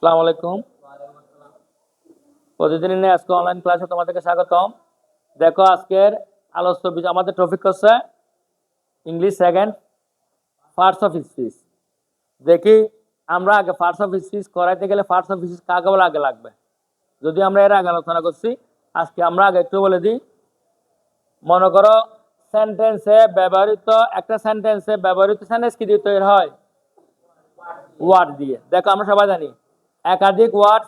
আসসালামু আলাইকুম। প্রতিদিনের ন্যায় আজকে অনলাইন ক্লাসে তোমাদেরকে স্বাগতম। দেখো আজকের আলোচ্য বিষয় আমাদের টপিক হচ্ছে English second parts of speech. দেখি আমরা আগে পার্টস অফ স্পিচ করাইতে গেলে পার্টস অফ স্পিচ কাকে বলে আগে লাগবে, যদি আমরা এর আগে আলোচনা করছি। আজকে আমরা আগে একটু বলে দিই। মনে করো একটা সেন্টেন্সে ব্যবহৃত সেন্টেন্স কি দিয়ে তৈরি হয়? ওয়ার্ড দিয়ে। দেখো আমরা সবাই জানি একাধিক ওয়ার্ড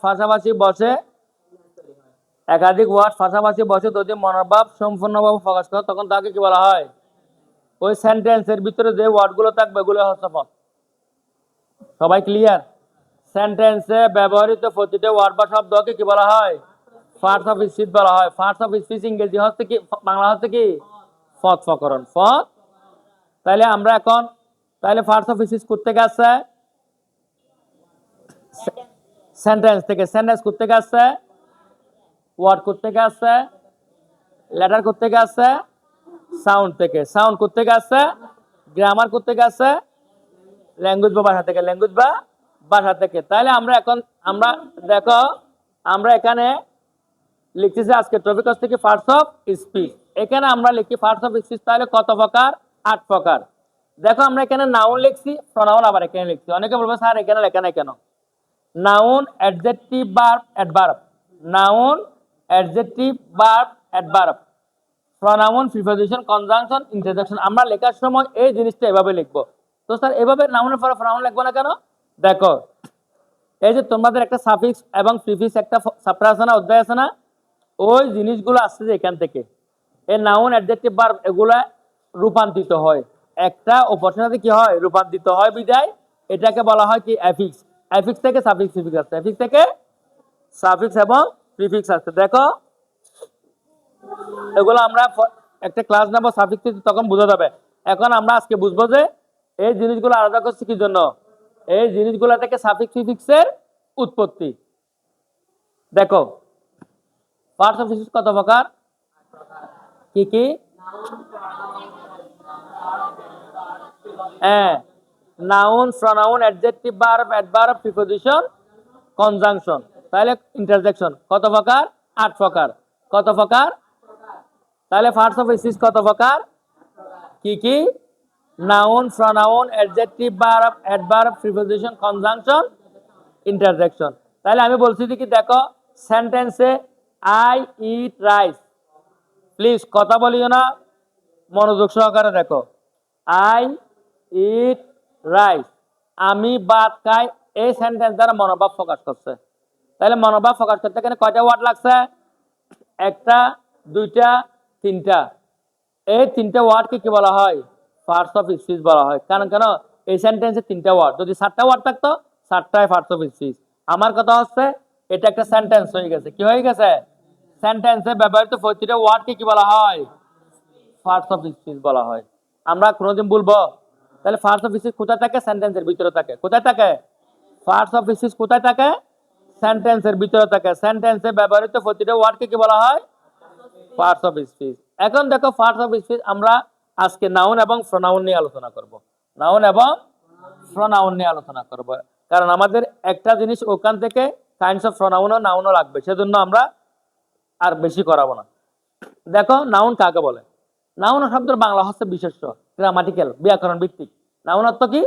পাশাপাশি বসে যদি মনোভাব সম্পূর্ণভাবে প্রকাশ করে তখন তাকে কি বলা হয়? ওই সেন্টেন্সের ভিতরে যে ওয়ার্ডগুলো থাকবে এগুলো হচ্ছে পদ। সবাই ক্লিয়ার? সেন্টেন্সে ব্যবহৃত প্রতিটা ওয়ার্ড বা শব্দকে কি বলা হয়? পার্টস অফ স্পিচ বলা হয়। পার্টস অফ স্পিচ ইংরেজি হচ্ছে কি, বাংলা হচ্ছে কি? পদ প্রকরণ। পদ। তাহলে আমরা এখন পার্টস অফ স্পিচ করতে গেছে সেন্টেন্স থেকে। সেন্টেন্স করতে গেছে ওয়ার্ড করতে গেছে, লেটার করতে গেছে সাউন্ড থেকে, সাউন্ড করতে গেছে গ্রামার করতে গেছে ল্যাঙ্গুয়েজ বা ভাষা থেকে। তাহলে আমরা দেখো আমরা এখানে লিখতেছি আজকে টপিক হচ্ছে কি পার্টস অফ স্পিচ। এখানে আমরা লিখি পার্টস অফ স্পিচ। তাহলে কত প্রকার? 8 প্রকার। দেখো আমরা এখানে নাউন লিখছি, প্রোনাউন আবার এখানে লিখছি। অনেকে বলবে স্যার এখানে লেখা নাই কেন? Noun, adjective, verb, adverb. Noun, adjective, verb, adverb. Pronoun, preposition, conjunction, interjection. আমরা লেখার সময় এই জিনিসটা এভাবে লিখবো। তো স্যার এভাবে নাউনের পরে প্রোনাউন লিখবো না কেন? দেখো এই যে তোমাদের একটা সাফিক্স এবং প্রিফিক্স একটা চ্যাপ্টার আছে না, অধ্যায় আছে না, ওই জিনিসগুলো আসছে যে এখান থেকে। এই নাউন, অ্যাডজেক্টিভ, ভার্ব এগুলা রূপান্তরিত হয়, একটা অপরের সাথে কি হয়? রূপান্তরিত হয়। বিদায় এটাকে বলা হয় কি? অ্যাফিক্স। অ্যাফিক্স থেকে সাফিক্স, প্রিফিক্স আসছে। অ্যাফিক্স থেকে সাফিক্স এবং প্রিফিক্স আসছে। দেখো এগুলো আমরা একটা ক্লাস নেবো সাফিক্স, তখন বোঝা যাবে। এখন আমরা আজকে বুঝবো যে এই জিনিসগুলো আলাদা করছি কি জন্য। এই জিনিসগুলো থেকে সাফিক্স প্রিফিক্সের উৎপত্তি। দেখো পার্টস অফ স্পিচ কত প্রকার? কি কি? হ্যাঁ, noun, pronoun, adjective, verb, adverb, preposition, conjunction. তাহলে ইন্টারজেকশন কত প্রকার? 8 প্রকার। কত প্রকার? তাহলে পার্টস অফ স্পিচ কত প্রকার? কি কি? Noun, pronoun, adjective, verb, adverb, preposition, conjunction, interjection. তাহলে আমি বলছি কি, দেখো সেন্টেন্সে আই ইট রাইস। প্লিজ কথা বলিও না, মনোযোগ সহকারে দেখো। আই ইট রাইস, আমি ভাত খাই। এই সেন্টেন্স দ্বারা মনোভাব প্রকাশ করছে। তাহলে মনোভাব প্রকাশ করতে এখানে কয়টা ওয়ার্ড লাগছে? একটা, দুইটা, তিনটা। এই তিনটা ওয়ার্ডকে কি বলা হয়? পার্টস অফ স্পিচ বলা হয়। কারণ কেন? এই সেন্টেন্সে 3টা ওয়ার্ড। যদি 7টা ওয়ার্ড থাকতো 7টাই পার্টস অফ স্পিচ। আমার কথা হচ্ছে এটা একটা সেন্টেন্স হয়ে গেছে। কি হয়ে গেছে? সেন্টেন্সে ব্যবহৃত প্রতিটা ওয়ার্ডকে কি বলা হয়? পার্টস অফ স্পিচ বলা হয়। আমরা কোনোদিন বলবো তাহলে পার্টস অফ স্পিচ কোথায় থাকে? সেন্টেন্সের ভিতরে থাকে। কোথায় থাকে? পার্টস অফ স্পিচ কোথায় থাকে? সেন্টেন্সের ভিতরে থাকে। সেন্টেন্সে ব্যবহৃত প্রতিটা ওয়ার্ডকে কি বলা হয়? Parts of speech. এখন দেখো পার্টস অফ স্পিচ আমরা আজকে নাউন এবং প্রোনাউন নিয়ে আলোচনা করব। নাউন এবং প্রোনাউন নিয়ে আলোচনা করব, কারণ আমাদের একটা জিনিস ওখান থেকে কাইন্ডস অফ প্রোনাউন ও নাউনও লাগবে, সেজন্য আমরা আর বেশি করাবো না। দেখো নাউন কাকে বলে? নাউন শব্দের বাংলা হচ্ছে বিশেষ্য, গ্রামাটিক্যাল, ব্যাকরণ ভিত্তিক। নাউন অর্থ কি?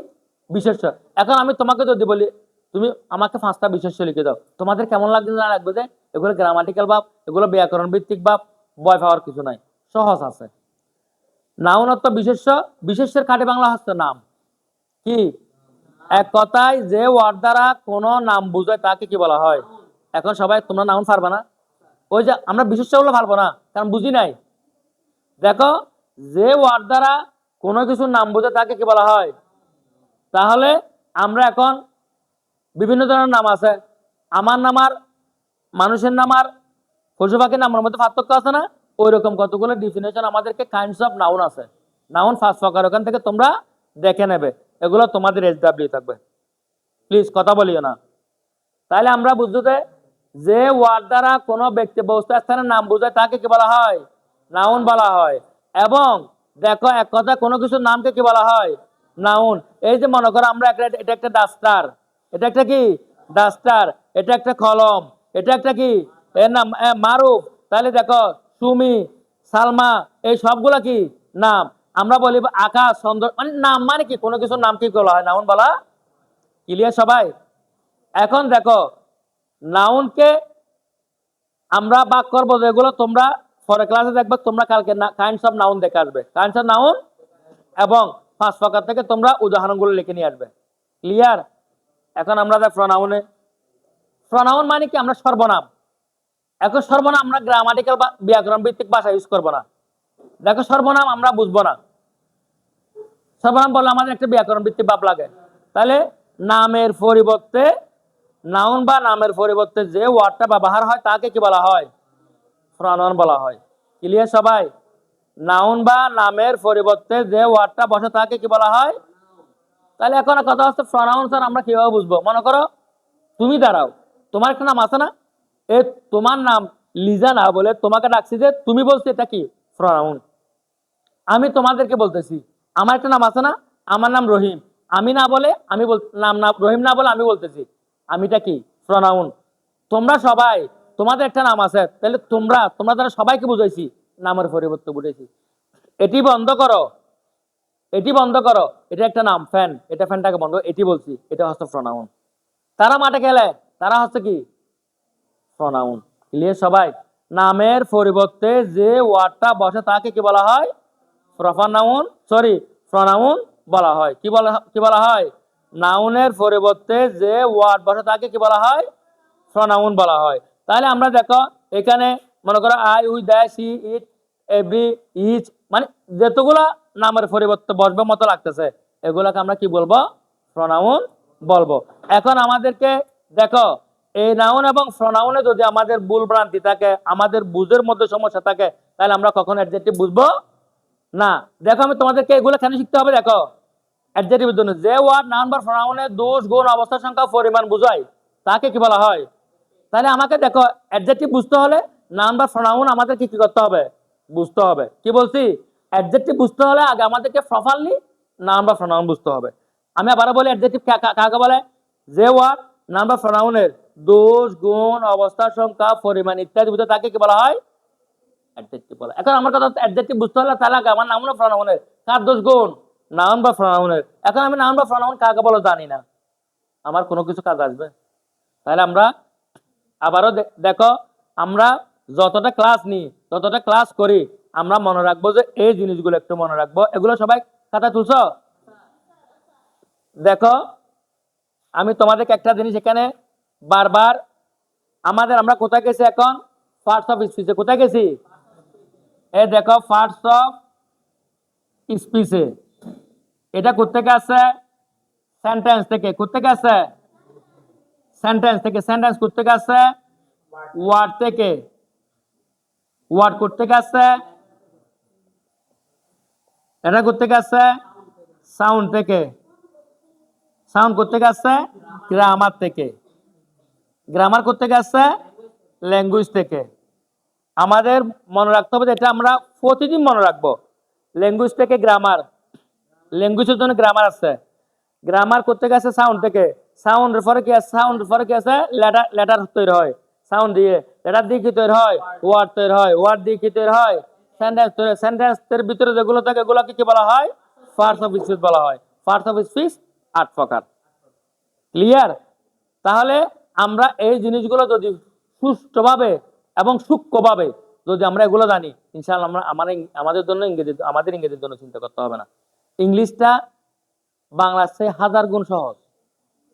বিশেষ্য। এখন আমি তোমাকে যদি বলি তুমি আমাকে 5টা বিশেষ্য লিখে দাও, তোমাদের কেমন লাগবে? না লাগবে যে এগুলো গ্রামাটিক্যাল ভাব, এগুলো ব্যাকরণ ভিত্তিক ভাব, ভয় পাওয়ার কিছু নাই, সহজ আছে। নাউন অর্থ বিশেষ্য, বিশেষ্যের খাঁটি বাংলা হচ্ছে নাম। কি? এক কথায় যে ওয়ার্ড দ্বারা কোনো নাম বোঝায় তাকে কি বলা হয়? এখন সবাই তোমরা নাউন পারবা না, ওই যে আমরা বিশেষ্যগুলো পারবো না কারণ বুঝি নাই। দেখো যে ওয়ার্ড দ্বারা কোনো কিছুর নাম বোঝায় তাকে কি বলা হয়? তাহলে আমরা এখন বিভিন্ন ধরনের নাম আছে। আমার নাম আর মানুষের নাম আর পশু পাখির নামের মধ্যে পার্থক্য আছে না? ওই রকম কতগুলো ডিফিনেশন আমাদেরকে কাইন্ডস অফ নাউন আছে। নাউন 5 প্রকার, ওখান থেকে তোমরা দেখে নেবে, এগুলো তোমাদের SW থাকবে। প্লিজ কথা বলিও না। তাহলে আমরা বুঝতে যে ওয়ার্ড দ্বারা কোনো ব্যক্তি বস্তু স্থানের নাম বোঝায় তাকে কি বলা হয়? নাউন বলা হয়। এবং দেখো এক কথা কোনো কিছুর নামকে কি বলা হয়? নাউন। এই যে মনে করো আমরা এটা একটা ডাস্টার, এটা একটা কি ডাস্টার, এটা একটা কলম, এটা একটা কি, এর নাম মারুফ। তাহলে দেখো সুমি, সালমা, এই সবগুলা কি নাম। আমরা বলি আকাশ, চন্দ্র, মানে নাম মানে কি, কোনো কিছুর নাম কি বলা হয়, নাউন বলা। ক্লিয়ার সবাই? এখন দেখো নাউনকে আমরা বাক করবো, যেগুলো তোমরা পরে ক্লাসে দেখবে, তোমরা কালকে কাইন্ডস অফ নাউন দেখে আসবে, কাইন্ডস অফ নাউন, এবং 5 প্রকার থেকে তোমরা উদাহরণগুলো লিখে নিয়ে আসবে। ক্লিয়ার? এখন আমরা দেখ প্রনাউনে, প্রনাউন মানে কি, আমরা সর্বনাম। এখন সর্বনাম আমরা গ্রামাটিক্যাল বা ব্যাকরণ ভিত্তিক ভাষা ইউজ করবো না। দেখো সর্বনাম আমরা বুঝবো না, সর্বনাম বললে আমাদের একটা ব্যাকরণ ভিত্তিক ভাব লাগে। তাহলে নামের পরিবর্তে, নাউন বা নামের পরিবর্তে যে ওয়ার্ডটা ব্যবহার হয় তাকে কি বলা হয়? প্রনাউন বলা হয়। ক্লিয়ার সবাই? নাউন বা নামের পরিবর্তে যে ওয়ার্ডটা বসে তাকে কি বলা হয়? তাহলে এখন কথা হচ্ছে প্রনাউন স্যার আমরা কিভাবে বুঝবো? মনে করো তুমি দাঁড়াও, তোমার একটা নাম আছে না, এ তোমার নাম লিজা না বলে তোমাকে ডাকছি, যে তুমি বলছি এটা কি প্রনাউন। আমি তোমাদেরকে বলতেছি আমার একটা নাম আছে না, আমার নাম রহিম, আমি না বলে আমি নাম না রহিম না বলে আমি বলতেছি, আমিটা কি প্রনাউন। তোমরা সবাই তোমাদের একটা নাম আছে, তাহলে তোমরা দ্বারা সবাইকে বুঝাইছি, নামের পরিবর্তে বুঝাইছি। এটি বন্ধ করো, এটি বন্ধ করো, এটা একটা নাম ফ্যান, এটা ফ্যানটাকে বন্ধ, এটি বলছি, এটা হচ্ছে প্রনাউন। তারা মাঠে খেলে, তারা হচ্ছে কি প্রনাউন। ক্লিয়ার সবাই? নামের পরিবর্তে যে ওয়ার্ডটা বসে তাকে কি বলা হয়? প্রনাউন, সরি প্রনাউন বলা হয়। কি বলা হয়? নাউনের পরিবর্তে যে ওয়ার্ড বসে তাকে কি বলা হয়? প্রনাউন বলা হয়। তাহলে আমরা দেখো এখানে মনে করো I, we, the, see, it, every, each, মানে যতগুলা নামের পরিবর্তে বসবে মতো লাগতেছে, এগুলাকে আমরা কি বলবো? প্রনাউন বলবো। এখন আমাদেরকে দেখো এই নাউন এবং প্রনাউনে যদি আমাদের ভুল ভ্রান্তি থাকে, আমাদের বুঝের মধ্যে সমস্যা থাকে, তাহলে আমরা কখনো অ্যাডজেক্টিভ বুঝবো না। দেখো আমি তোমাদেরকে এগুলো কেন শিখতে হবে, দেখো অ্যাডজেক্টিভের জন্য যে ওয়ার্ড নাউন বা প্রনাউনে দোষ, গুণ, অবস্থা, সংখ্যা, পরিমাণ বোঝায় তাকে কি বলা হয়? তাহলে আমাকে দেখো অ্যাডজেক্টিভ বুঝতে হলে নাউন বা প্রনাউন আমাদের কি করতে হবে? বুঝতে হবে। কি বলছি? অ্যাডজেক্টিভ বুঝতে হলে আগে আমাদেরকে প্রপারলি নাউন বা প্রনাউন বুঝতে হবে। আমি আবারও বলি, অ্যাডজেক্টিভ কাকে বলে? যে ওয়ার্ড নাউন বা প্রনাউনের দোষ, গুণ, অবস্থা, সংখ্যা, পরিমাণ ইত্যাদি বুঝে তাকে কি বলা হয়? অ্যাডজেক্টিভ বলা। এখন আমার কথা অ্যাডজেক্টিভ বুঝতে হলে তাহলে আগে আমার নাউন বা প্রনাউনের কার দোষ, গুণ, নাউন বা প্রনাউনের। এখন আমি নাউন বা প্রনাউন কাকে বলে জানি না, আমার কোনো কিছু কাজ আসবে? তাহলে আমরা আবারও দেখো, আমরা যতটা ক্লাস নিই, যতটা ক্লাস করি, আমরা মনে রাখবো যে এই জিনিসগুলো একটু মনে রাখবো। এগুলো সবাই খাতা তুলছো? দেখো আমি তোমাদেরকে একটা জিনিস এখানে বারবার, আমরা কোথায় গেছি এখন? পার্টস অফ স্পিচে কোথায় গেছি? এই দেখো পার্টস অফ স্পিচে, এটা কোত্থেকে আছে? সেন্টেন্স থেকে। কোত্থেকে আছে? সেন্টেন্স থেকে। সেন্টেন্স কোত্থেকে আছে? ওয়ার্ড থেকে। ওয়ার্ড কোত্থেকে আছে? এটা কোত্থেকে আছে? সাউন্ড থেকে। সাউন্ড কোত্থেকে আছে? গ্রামার থেকে। গ্রামার কোত্থেকে আছে? ল্যাঙ্গুয়েজ থেকে। আমাদের মনে রাখতে হবে, এটা আমরা প্রতিদিন মনে রাখবো। ল্যাঙ্গুয়েজ থেকে গ্রামার, ল্যাঙ্গুয়েজের জন্য গ্রামার আছে। গ্রামার কোত্থেকে আছে? সাউন্ড থেকে। সাউন্ডের পরে কি আছে? সাউন্ডের পরে কি আছে? লেটার, লেটার তৈরি হয় সাউন্ড দিয়ে। লেটার দিয়ে কি তৈরি হয়? ওয়ার্ড তৈরি হয়। ওয়ার্ড দিয়ে কি তৈরি হয়? সেন্টেন্স তৈরি। সেন্টেন্সের ভিতরে যেগুলো থাকে এগুলোকে কি বলা হয়? পার্টস অফ স্পিচ বলা হয়। পার্টস অফ স্পিচ 8 প্রকার। ক্লিয়ার? তাহলে আমরা এই জিনিসগুলো যদি সুষ্ঠুভাবে এবং সূক্ষ্মভাবে যদি আমরা এগুলো জানি, ইনশাআল্লাহ আমরা আমাদের জন্য ইংরেজির জন্য চিন্তা করতে হবে না। ইংলিশটা বাংলার চেয়ে 1000 গুণ সহজ।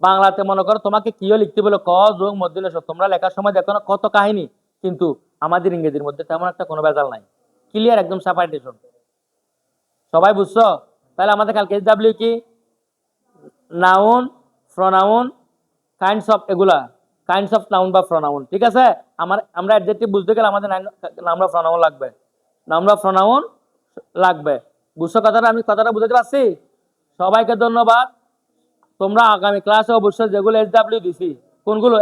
বাংলাতে মনে করো তোমাকে কিও লিখতে বলো, ক যোগ মধ্যে তোমরা লেখার সময় দেখো না কত কাহিনী, কিন্তু আমাদের ইংরেজির মধ্যে তেমন একটা কোনো ভেজাল নাই। ক্লিয়ার? একদম সাপারেশন। সবাই বুঝছো? তাহলে আমাদের কালকে এসডব্লিউ কি? নাউন, প্রনাউন, কাইন্ডস অফ, এগুলা কাইন্ডস অফ নাউন বা প্রনাউন। ঠিক আছে? আমরা অ্যাডজেক্টিভ বুঝতে গেলে আমাদের নাউন বা প্রনাউন লাগবে। নাউন বা প্রনাউন লাগবে। বুঝছো কথাটা? আমি কথাটা বুঝাতে পারছি? সবাইকে ধন্যবাদ। তোমরা আগামী ক্লাসে অবশ্যই যেগুলো এসডব্লিউ দিছি, কোনগুলো,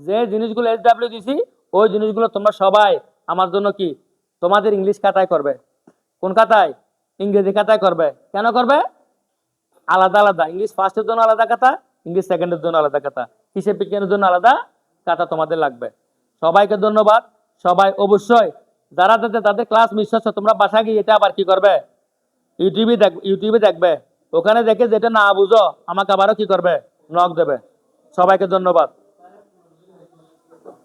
যে জিনিসগুলো এসডব্লিউ দিছি ওই জিনিসগুলো তোমরা সবাই আমার জন্য কি তোমাদের ইংলিশ খাতায় করবে। কোন খাতায়? ইংরেজি খাতায় করবে। কেন করবে? আলাদা আলাদা। ইংলিশ ফার্স্টের জন্য আলাদা খাতা, ইংলিশ সেকেন্ডের জন্য আলাদা খাতা। হিসেব বিজ্ঞানের জন্য আলাদা খাতা তোমাদের লাগবে। সবাইকে ধন্যবাদ। সবাই অবশ্যই যারা তাদের ক্লাস মিস হচ্ছে তোমরা বাসা গিয়ে এটা আবার কি করবে, ইউটিউবে দেখবে, ওখানে দেখে যেটা না বুঝো আমাকে আবারও কি করবে, নক দেবে। সবাইকে ধন্যবাদ।